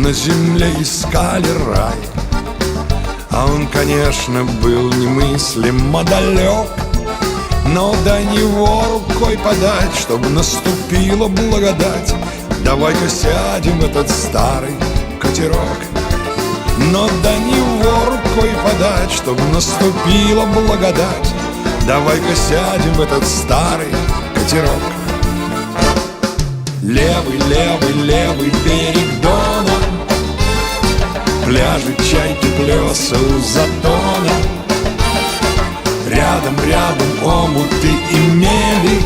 на земле искали рай. А он, конечно, был немыслимо далек, но до него рукой подать, чтобы наступила благодать. Давай-ка сядем в этот старый катерок. Но до него рукой подать, чтобы наступила благодать. Давай-ка сядем в этот старый катерок. Левый, левый, левый берег Дона, пляжи, чайки, плеса у затона. Рядом, рядом омуты и мели,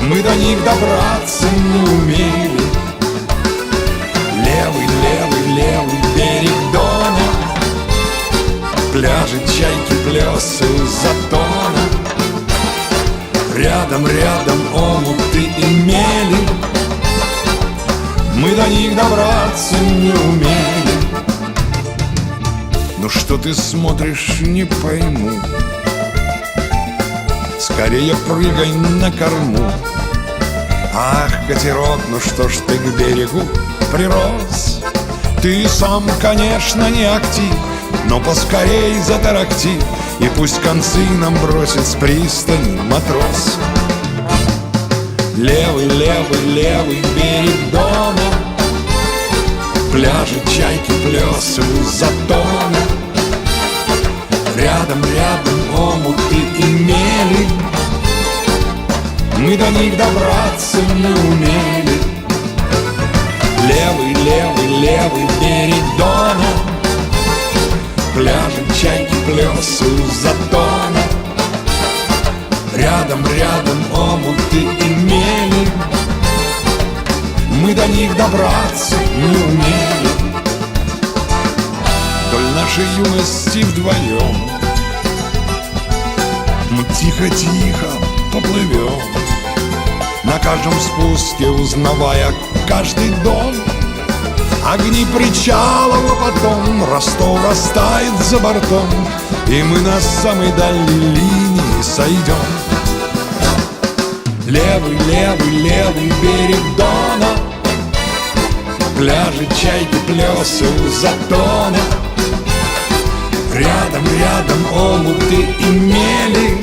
мы до них добраться не умели. Левый, левый, левый берег Дона, пляжи, чайки, плеса у затона. Рядом, рядом омуты и мели, мы до них добраться не умели. Ну что ты смотришь, не пойму, скорее прыгай на корму. Ах, катерок, ну что ж ты к берегу прирос? Ты сам, конечно, не актив, но поскорей затарахти, и пусть концы нам бросит с пристани матрос. Левый, левый, левый берег Дона, пляжи, чайки, плеса у затона. Рядом, рядом омуты и мели, мы до них добраться не умели. Левый, левый, левый берег Дона, пляжи, чайки, плеса у затона. Рядом, рядом омуты и мели, мы до них добраться не умели. Вдоль нашей юности вдвоем мы тихо-тихо поплывем, на каждом спуске узнавая каждый дом. Огни причалов, а потом Ростов растает за бортом, и мы на самой дальней линии сойдем. Левый, левый, левый берег Дона, пляжи, чайки, плеса у затона. Рядом, рядом омуты и мели,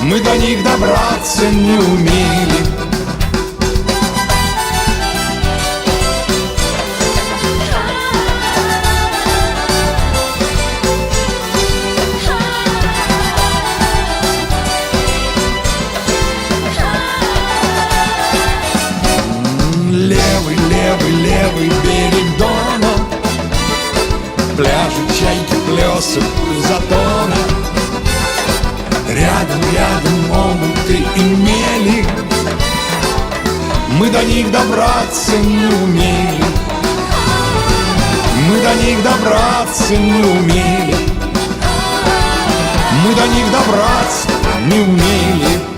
мы до них добраться не умели. Левый, левый, левый берег Дона, пляжи, чайки, плеса у затона. Рядом, рядом омуты и мели, мы до них добраться не умели. Мы до них добраться не умели. Мы до них добраться не умели.